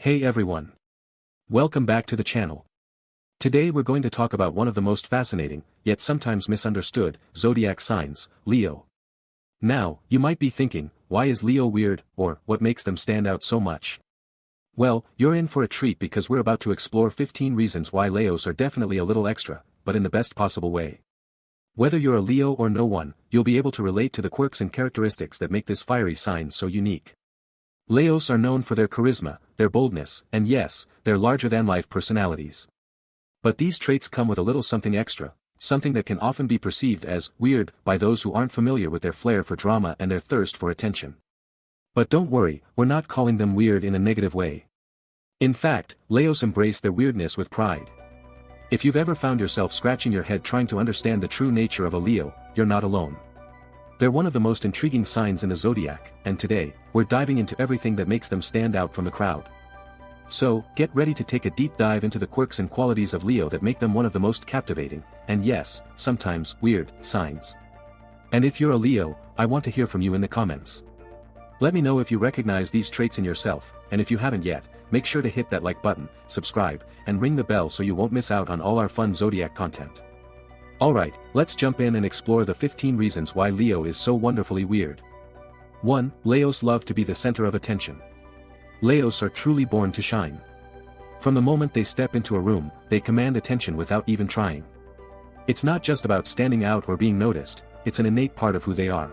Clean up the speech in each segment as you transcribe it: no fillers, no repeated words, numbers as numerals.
Hey everyone. Welcome back to the channel. Today we're going to talk about one of the most fascinating, yet sometimes misunderstood, zodiac signs, Leo. Now, you might be thinking, why is Leo weird, or what makes them stand out so much? Well, you're in for a treat because we're about to explore 15 reasons why Leos are definitely a little extra, but in the best possible way. Whether you're a Leo or no one, you'll be able to relate to the quirks and characteristics that make this fiery sign so unique. Leos are known for their charisma, their boldness, and yes, their larger-than-life personalities. But these traits come with a little something extra, something that can often be perceived as weird by those who aren't familiar with their flair for drama and their thirst for attention. But don't worry, we're not calling them weird in a negative way. In fact, Leos embrace their weirdness with pride. If you've ever found yourself scratching your head trying to understand the true nature of a Leo, you're not alone. They're one of the most intriguing signs in the zodiac, and today, we're diving into everything that makes them stand out from the crowd. So, get ready to take a deep dive into the quirks and qualities of Leo that make them one of the most captivating, and yes, sometimes weird, signs. And if you're a Leo, I want to hear from you in the comments. Let me know if you recognize these traits in yourself, and if you haven't yet, make sure to hit that like button, subscribe, and ring the bell so you won't miss out on all our fun zodiac content. Alright, let's jump in and explore the 15 reasons why Leo is so wonderfully weird. 1. Leos love to be the center of attention. Leos are truly born to shine. From the moment they step into a room, they command attention without even trying. It's not just about standing out or being noticed, it's an innate part of who they are.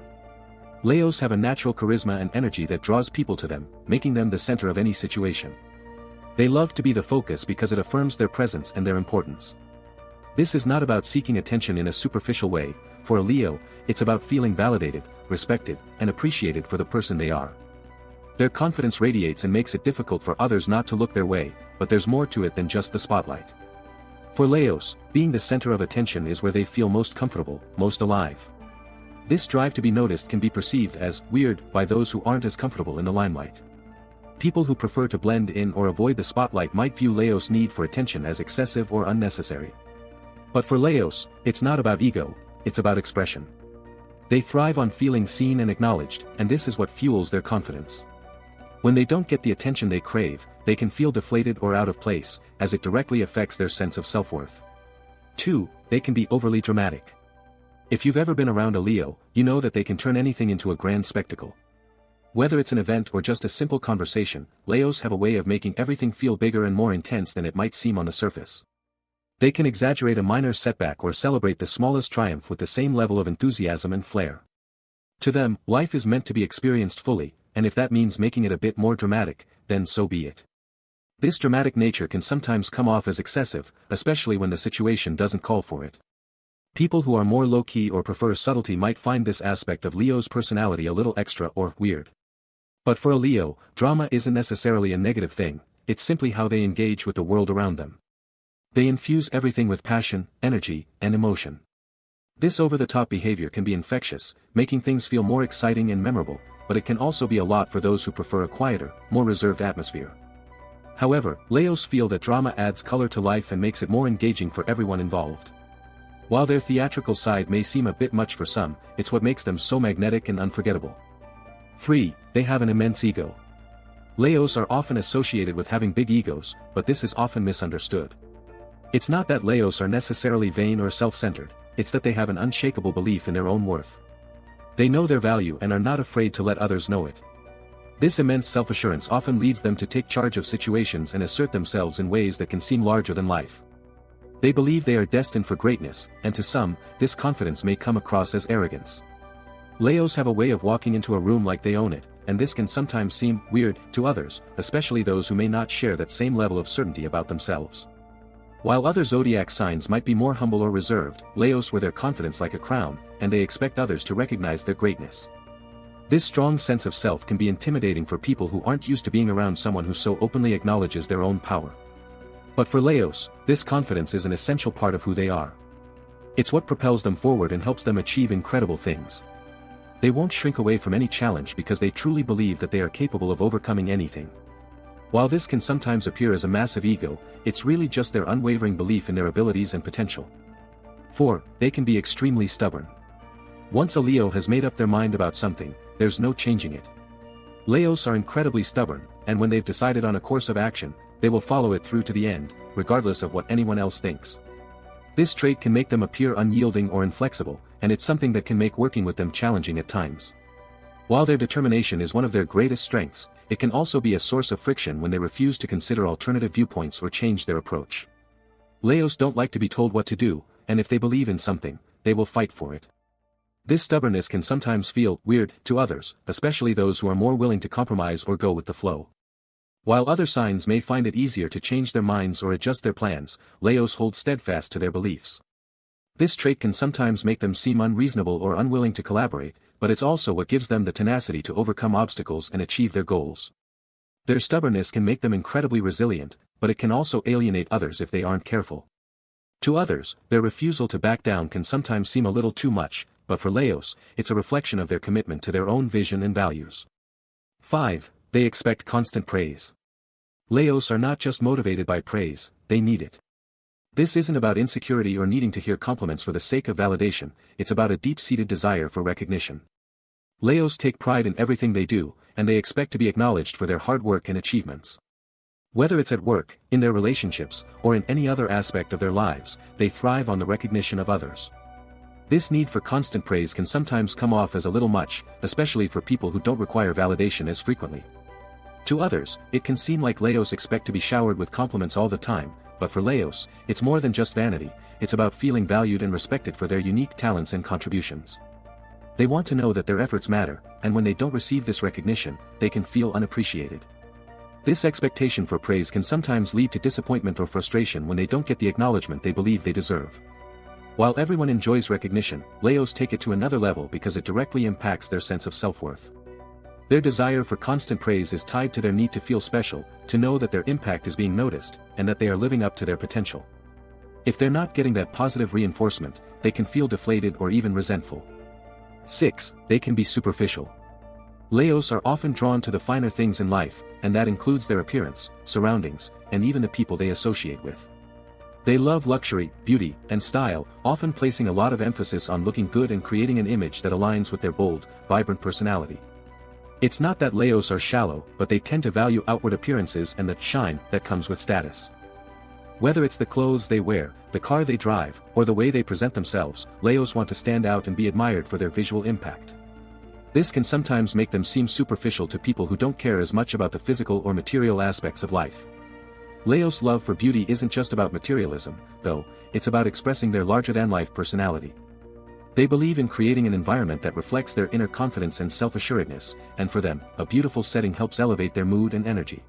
Leos have a natural charisma and energy that draws people to them, making them the center of any situation. They love to be the focus because it affirms their presence and their importance. This is not about seeking attention in a superficial way. For a Leo, it's about feeling validated, respected, and appreciated for the person they are. Their confidence radiates and makes it difficult for others not to look their way, but there's more to it than just the spotlight. For Leos, being the center of attention is where they feel most comfortable, most alive. This drive to be noticed can be perceived as weird by those who aren't as comfortable in the limelight. People who prefer to blend in or avoid the spotlight might view Leos' need for attention as excessive or unnecessary. But for Leos, it's not about ego, it's about expression. They thrive on feeling seen and acknowledged, and this is what fuels their confidence. When they don't get the attention they crave, they can feel deflated or out of place, as it directly affects their sense of self-worth. 2. They can be overly dramatic. If you've ever been around a Leo, you know that they can turn anything into a grand spectacle. Whether it's an event or just a simple conversation, Leos have a way of making everything feel bigger and more intense than it might seem on the surface. They can exaggerate a minor setback or celebrate the smallest triumph with the same level of enthusiasm and flair. To them, life is meant to be experienced fully, and if that means making it a bit more dramatic, then so be it. This dramatic nature can sometimes come off as excessive, especially when the situation doesn't call for it. People who are more low-key or prefer subtlety might find this aspect of Leo's personality a little extra or weird. But for a Leo, drama isn't necessarily a negative thing, it's simply how they engage with the world around them. They infuse everything with passion, energy, and emotion. This over-the-top behavior can be infectious, making things feel more exciting and memorable, but it can also be a lot for those who prefer a quieter, more reserved atmosphere. However, Leos feel that drama adds color to life and makes it more engaging for everyone involved. While their theatrical side may seem a bit much for some, it's what makes them so magnetic and unforgettable. 3. They have an immense ego. Leos are often associated with having big egos, but this is often misunderstood. It's not that Leos are necessarily vain or self-centered, it's that they have an unshakable belief in their own worth. They know their value and are not afraid to let others know it. This immense self-assurance often leads them to take charge of situations and assert themselves in ways that can seem larger than life. They believe they are destined for greatness, and to some, this confidence may come across as arrogance. Leos have a way of walking into a room like they own it, and this can sometimes seem weird to others, especially those who may not share that same level of certainty about themselves. While other zodiac signs might be more humble or reserved, Leos wear their confidence like a crown, and they expect others to recognize their greatness. This strong sense of self can be intimidating for people who aren't used to being around someone who so openly acknowledges their own power. But for Leos, this confidence is an essential part of who they are. It's what propels them forward and helps them achieve incredible things. They won't shrink away from any challenge because they truly believe that they are capable of overcoming anything. While this can sometimes appear as a massive ego, it's really just their unwavering belief in their abilities and potential. 4. They can be extremely stubborn. Once a Leo has made up their mind about something, there's no changing it. Leos are incredibly stubborn, and when they've decided on a course of action, they will follow it through to the end, regardless of what anyone else thinks. This trait can make them appear unyielding or inflexible, and it's something that can make working with them challenging at times. While their determination is one of their greatest strengths, it can also be a source of friction when they refuse to consider alternative viewpoints or change their approach. Leos don't like to be told what to do, and if they believe in something, they will fight for it. This stubbornness can sometimes feel weird to others, especially those who are more willing to compromise or go with the flow. While other signs may find it easier to change their minds or adjust their plans, Leos hold steadfast to their beliefs. This trait can sometimes make them seem unreasonable or unwilling to collaborate, but it's also what gives them the tenacity to overcome obstacles and achieve their goals. Their stubbornness can make them incredibly resilient, but it can also alienate others if they aren't careful. To others, their refusal to back down can sometimes seem a little too much, but for Leos, it's a reflection of their commitment to their own vision and values. 5. They expect constant praise. Leos are not just motivated by praise, they need it. This isn't about insecurity or needing to hear compliments for the sake of validation, it's about a deep-seated desire for recognition. Leos take pride in everything they do, and they expect to be acknowledged for their hard work and achievements. Whether it's at work, in their relationships, or in any other aspect of their lives, they thrive on the recognition of others. This need for constant praise can sometimes come off as a little much, especially for people who don't require validation as frequently. To others, it can seem like Leos expect to be showered with compliments all the time, but for Leos, it's more than just vanity, it's about feeling valued and respected for their unique talents and contributions. They want to know that their efforts matter, and when they don't receive this recognition, they can feel unappreciated. This expectation for praise can sometimes lead to disappointment or frustration when they don't get the acknowledgement they believe they deserve. While everyone enjoys recognition, Leos take it to another level because it directly impacts their sense of self-worth. Their desire for constant praise is tied to their need to feel special, to know that their impact is being noticed, and that they are living up to their potential. If they're not getting that positive reinforcement, they can feel deflated or even resentful. 6. They can be superficial. Leos are often drawn to the finer things in life, and that includes their appearance, surroundings, and even the people they associate with. They love luxury, beauty, and style, often placing a lot of emphasis on looking good and creating an image that aligns with their bold, vibrant personality. It's not that Leos are shallow, but they tend to value outward appearances and the shine that comes with status. Whether it's the clothes they wear, the car they drive, or the way they present themselves, Leos want to stand out and be admired for their visual impact. This can sometimes make them seem superficial to people who don't care as much about the physical or material aspects of life. Leos' love for beauty isn't just about materialism, though, it's about expressing their larger-than-life personality. They believe in creating an environment that reflects their inner confidence and self-assuredness, and for them, a beautiful setting helps elevate their mood and energy.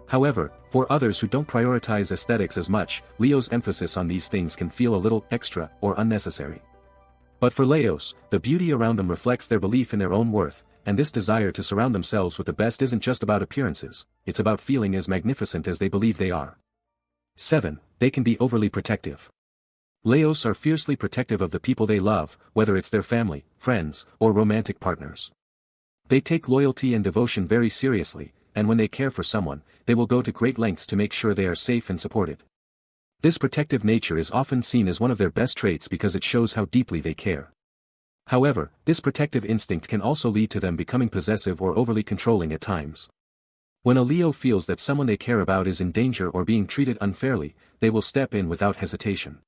However, for others who don't prioritize aesthetics as much, Leo's emphasis on these things can feel a little extra or unnecessary. But for Leos, the beauty around them reflects their belief in their own worth, and this desire to surround themselves with the best isn't just about appearances, it's about feeling as magnificent as they believe they are. 7. They can be overly protective. Leos are fiercely protective of the people they love, whether it's their family, friends, or romantic partners. They take loyalty and devotion very seriously, and when they care for someone, they will go to great lengths to make sure they are safe and supported. This protective nature is often seen as one of their best traits because it shows how deeply they care. However, this protective instinct can also lead to them becoming possessive or overly controlling at times. When a Leo feels that someone they care about is in danger or being treated unfairly, they will step in without hesitation.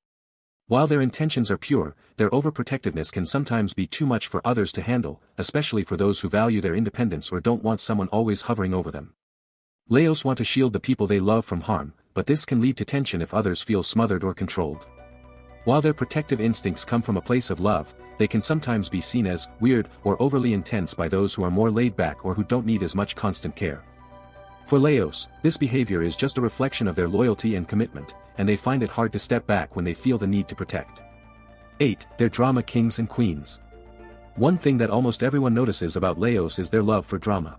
While their intentions are pure, their overprotectiveness can sometimes be too much for others to handle, especially for those who value their independence or don't want someone always hovering over them. Leos want to shield the people they love from harm, but this can lead to tension if others feel smothered or controlled. While their protective instincts come from a place of love, they can sometimes be seen as weird or overly intense by those who are more laid back or who don't need as much constant care. For Leos, this behavior is just a reflection of their loyalty and commitment, and they find it hard to step back when they feel the need to protect. 8. They're drama kings and queens. One thing that almost everyone notices about Leos is their love for drama.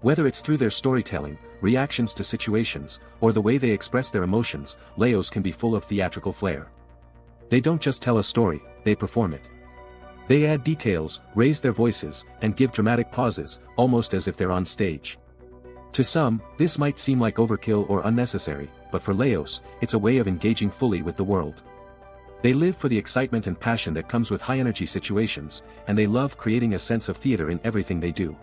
Whether it's through their storytelling, reactions to situations, or the way they express their emotions, Leos can be full of theatrical flair. They don't just tell a story, they perform it. They add details, raise their voices, and give dramatic pauses, almost as if they're on stage. To some, this might seem like overkill or unnecessary, but for Leos, it's a way of engaging fully with the world. They live for the excitement and passion that comes with high-energy situations, and they love creating a sense of theater in everything they do.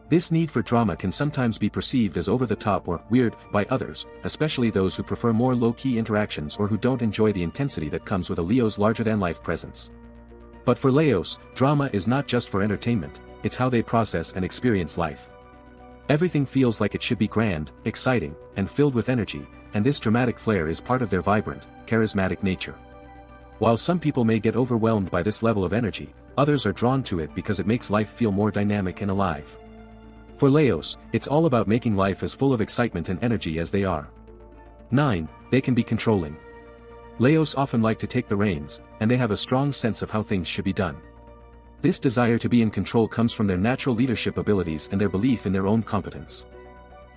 This need for drama can sometimes be perceived as over-the-top or weird by others, especially those who prefer more low-key interactions or who don't enjoy the intensity that comes with a Leo's larger-than-life presence. But for Leos, drama is not just for entertainment, it's how they process and experience life. Everything feels like it should be grand, exciting, and filled with energy, and this dramatic flair is part of their vibrant, charismatic nature. While some people may get overwhelmed by this level of energy, others are drawn to it because it makes life feel more dynamic and alive. For Leos, it's all about making life as full of excitement and energy as they are. 9. They can be controlling. Leos often like to take the reins, and they have a strong sense of how things should be done. This desire to be in control comes from their natural leadership abilities and their belief in their own competence.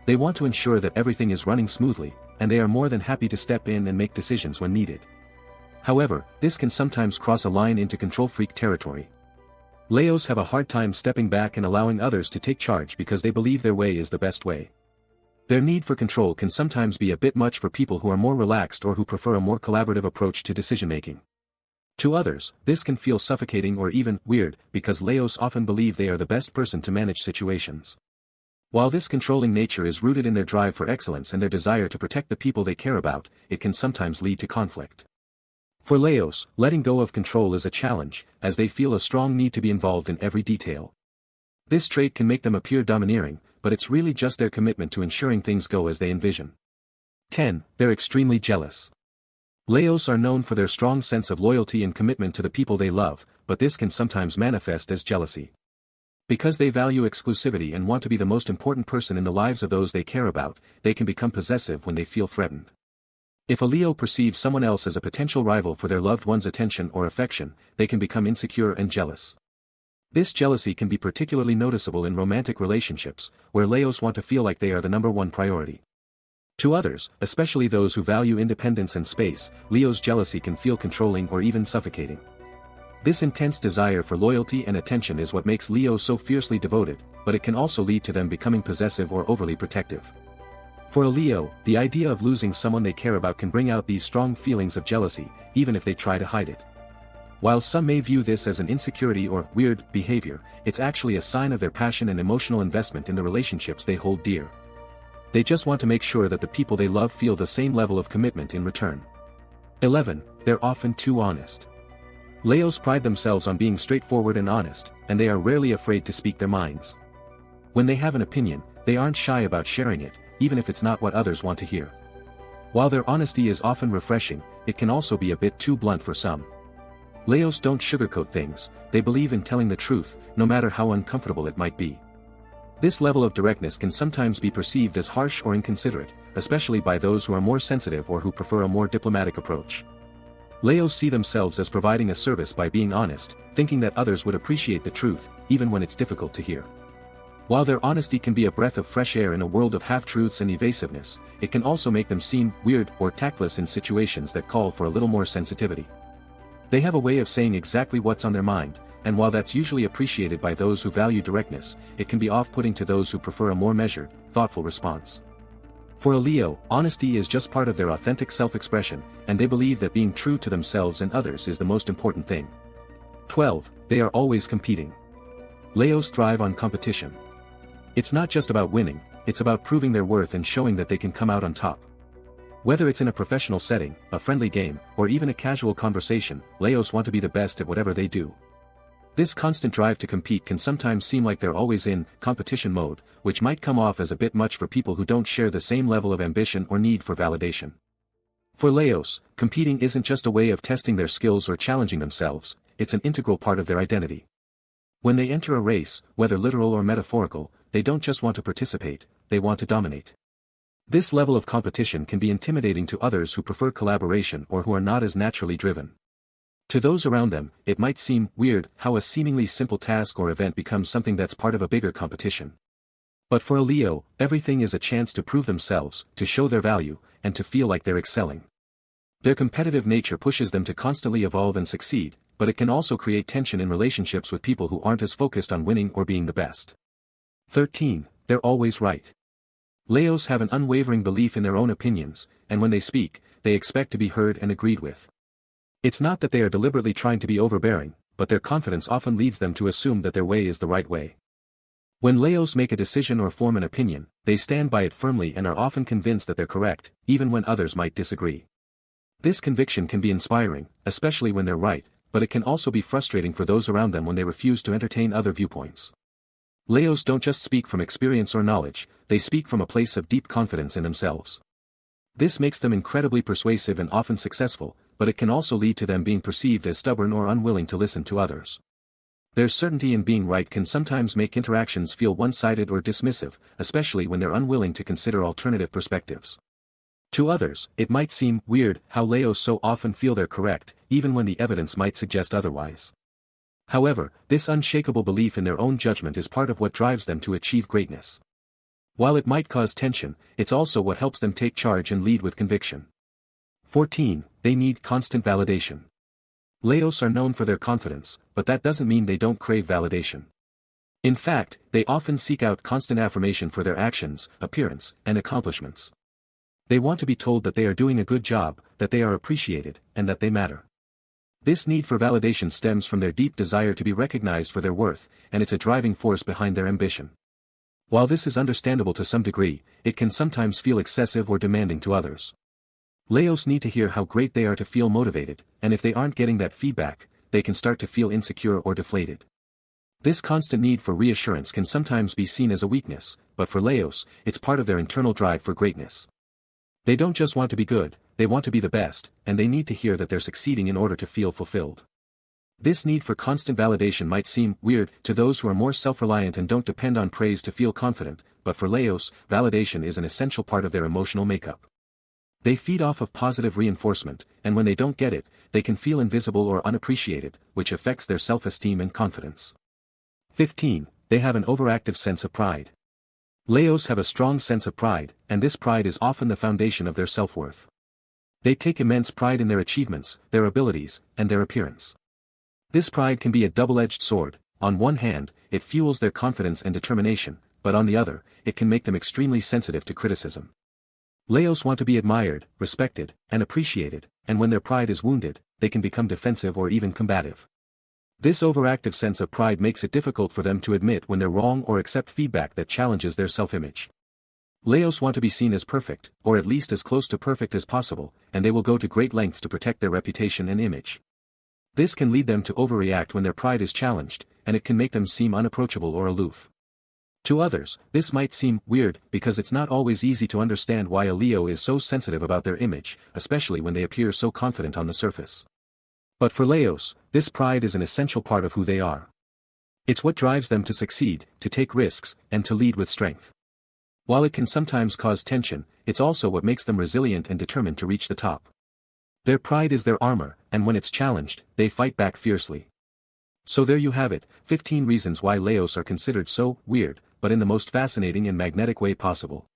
They want to ensure that everything is running smoothly, and they are more than happy to step in and make decisions when needed. However, this can sometimes cross a line into control freak territory. Leos have a hard time stepping back and allowing others to take charge because they believe their way is the best way. Their need for control can sometimes be a bit much for people who are more relaxed or who prefer a more collaborative approach to decision-making. To others, this can feel suffocating or even weird because Leos often believe they are the best person to manage situations. While this controlling nature is rooted in their drive for excellence and their desire to protect the people they care about, it can sometimes lead to conflict. For Leos, letting go of control is a challenge, as they feel a strong need to be involved in every detail. This trait can make them appear domineering, but it's really just their commitment to ensuring things go as they envision. 10. They're extremely jealous. Leos are known for their strong sense of loyalty and commitment to the people they love, but this can sometimes manifest as jealousy. Because they value exclusivity and want to be the most important person in the lives of those they care about, they can become possessive when they feel threatened. If a Leo perceives someone else as a potential rival for their loved one's attention or affection, they can become insecure and jealous. This jealousy can be particularly noticeable in romantic relationships, where Leos want to feel like they are the number one priority. To others, especially those who value independence and space, Leo's jealousy can feel controlling or even suffocating. This intense desire for loyalty and attention is what makes Leo so fiercely devoted, but it can also lead to them becoming possessive or overly protective. For a Leo, the idea of losing someone they care about can bring out these strong feelings of jealousy, even if they try to hide it. While some may view this as an insecurity or weird behavior, it's actually a sign of their passion and emotional investment in the relationships they hold dear. They just want to make sure that the people they love feel the same level of commitment in return. 11. They're often too honest. Leos pride themselves on being straightforward and honest, and they are rarely afraid to speak their minds. When they have an opinion, they aren't shy about sharing it, even if it's not what others want to hear. While their honesty is often refreshing, it can also be a bit too blunt for some. Leos don't sugarcoat things, they believe in telling the truth, no matter how uncomfortable it might be. This level of directness can sometimes be perceived as harsh or inconsiderate, especially by those who are more sensitive or who prefer a more diplomatic approach. Leos see themselves as providing a service by being honest, thinking that others would appreciate the truth, even when it's difficult to hear. While their honesty can be a breath of fresh air in a world of half-truths and evasiveness, it can also make them seem weird or tactless in situations that call for a little more sensitivity. They have a way of saying exactly what's on their mind, and while that's usually appreciated by those who value directness, it can be off-putting to those who prefer a more measured, thoughtful response. For a Leo, honesty is just part of their authentic self-expression, and they believe that being true to themselves and others is the most important thing. 12. They are always competing. Leos thrive on competition. It's not just about winning, it's about proving their worth and showing that they can come out on top. Whether it's in a professional setting, a friendly game, or even a casual conversation, Leos want to be the best at whatever they do. This constant drive to compete can sometimes seem like they're always in competition mode, which might come off as a bit much for people who don't share the same level of ambition or need for validation. For Leos, competing isn't just a way of testing their skills or challenging themselves, it's an integral part of their identity. When they enter a race, whether literal or metaphorical, they don't just want to participate, they want to dominate. This level of competition can be intimidating to others who prefer collaboration or who are not as naturally driven. To those around them, it might seem weird how a seemingly simple task or event becomes something that's part of a bigger competition. But for a Leo, everything is a chance to prove themselves, to show their value, and to feel like they're excelling. Their competitive nature pushes them to constantly evolve and succeed, but it can also create tension in relationships with people who aren't as focused on winning or being the best. 13. They're always right. Leos have an unwavering belief in their own opinions, and when they speak, they expect to be heard and agreed with. It's not that they are deliberately trying to be overbearing, but their confidence often leads them to assume that their way is the right way. When Leos make a decision or form an opinion, they stand by it firmly and are often convinced that they're correct, even when others might disagree. This conviction can be inspiring, especially when they're right, but it can also be frustrating for those around them when they refuse to entertain other viewpoints. Leos don't just speak from experience or knowledge, they speak from a place of deep confidence in themselves. This makes them incredibly persuasive and often successful, but it can also lead to them being perceived as stubborn or unwilling to listen to others. Their certainty in being right can sometimes make interactions feel one-sided or dismissive, especially when they're unwilling to consider alternative perspectives. To others, it might seem weird how Leos so often feel they're correct, even when the evidence might suggest otherwise. However, this unshakable belief in their own judgment is part of what drives them to achieve greatness. While it might cause tension, it's also what helps them take charge and lead with conviction. 14. They need constant validation. Leos are known for their confidence, but that doesn't mean they don't crave validation. In fact, they often seek out constant affirmation for their actions, appearance, and accomplishments. They want to be told that they are doing a good job, that they are appreciated, and that they matter. This need for validation stems from their deep desire to be recognized for their worth, and it's a driving force behind their ambition. While this is understandable to some degree, it can sometimes feel excessive or demanding to others. Leos need to hear how great they are to feel motivated, and if they aren't getting that feedback, they can start to feel insecure or deflated. This constant need for reassurance can sometimes be seen as a weakness, but for Leos, it's part of their internal drive for greatness. They don't just want to be good, they want to be the best, and they need to hear that they're succeeding in order to feel fulfilled. This need for constant validation might seem weird to those who are more self-reliant and don't depend on praise to feel confident, but for Leos, validation is an essential part of their emotional makeup. They feed off of positive reinforcement, and when they don't get it, they can feel invisible or unappreciated, which affects their self-esteem and confidence. 15. They have an overactive sense of pride. Leos have a strong sense of pride, and this pride is often the foundation of their self-worth. They take immense pride in their achievements, their abilities, and their appearance. This pride can be a double-edged sword. On one hand, it fuels their confidence and determination, but on the other, it can make them extremely sensitive to criticism. Leos want to be admired, respected, and appreciated, and when their pride is wounded, they can become defensive or even combative. This overactive sense of pride makes it difficult for them to admit when they're wrong or accept feedback that challenges their self-image. Leos want to be seen as perfect, or at least as close to perfect as possible, and they will go to great lengths to protect their reputation and image. This can lead them to overreact when their pride is challenged, and it can make them seem unapproachable or aloof. To others, this might seem weird because it's not always easy to understand why a Leo is so sensitive about their image, especially when they appear so confident on the surface. But for Leos, this pride is an essential part of who they are. It's what drives them to succeed, to take risks, and to lead with strength. While it can sometimes cause tension, it's also what makes them resilient and determined to reach the top. Their pride is their armor, and when it's challenged, they fight back fiercely. So there you have it, 15 reasons why Leos are considered so weird, but in the most fascinating and magnetic way possible.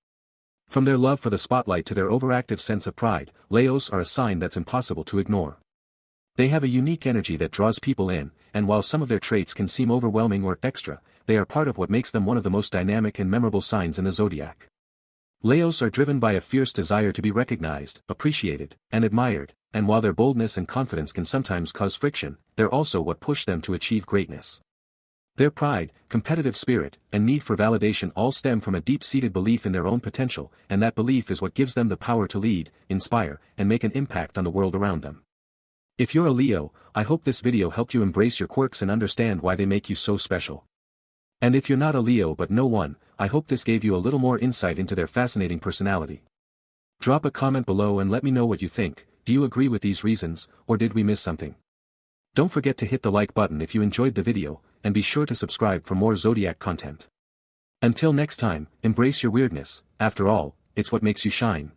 From their love for the spotlight to their overactive sense of pride, Leos are a sign that's impossible to ignore. They have a unique energy that draws people in, and while some of their traits can seem overwhelming or extra, they are part of what makes them one of the most dynamic and memorable signs in the zodiac. Leos are driven by a fierce desire to be recognized, appreciated, and admired, and while their boldness and confidence can sometimes cause friction, they're also what push them to achieve greatness. Their pride, competitive spirit, and need for validation all stem from a deep-seated belief in their own potential, and that belief is what gives them the power to lead, inspire, and make an impact on the world around them. If you're a Leo, I hope this video helped you embrace your quirks and understand why they make you so special. And if you're not a Leo but know one, I hope this gave you a little more insight into their fascinating personality. Drop a comment below and let me know what you think. Do you agree with these reasons, or did we miss something? Don't forget to hit the like button if you enjoyed the video, and be sure to subscribe for more Zodiac content. Until next time, embrace your weirdness, after all, it's what makes you shine.